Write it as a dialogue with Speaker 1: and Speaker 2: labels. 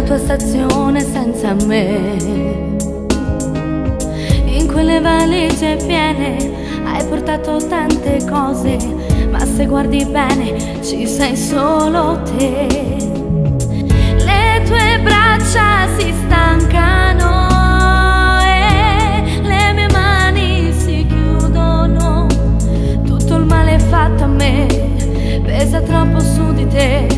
Speaker 1: nella tua stazione senza me. In quelle valigie piene hai portato tante cose, ma se guardi bene ci sei solo te. Le tue braccia si stancano e le mie mani si chiudono. Tutto il male fatto a me pesa troppo su di te.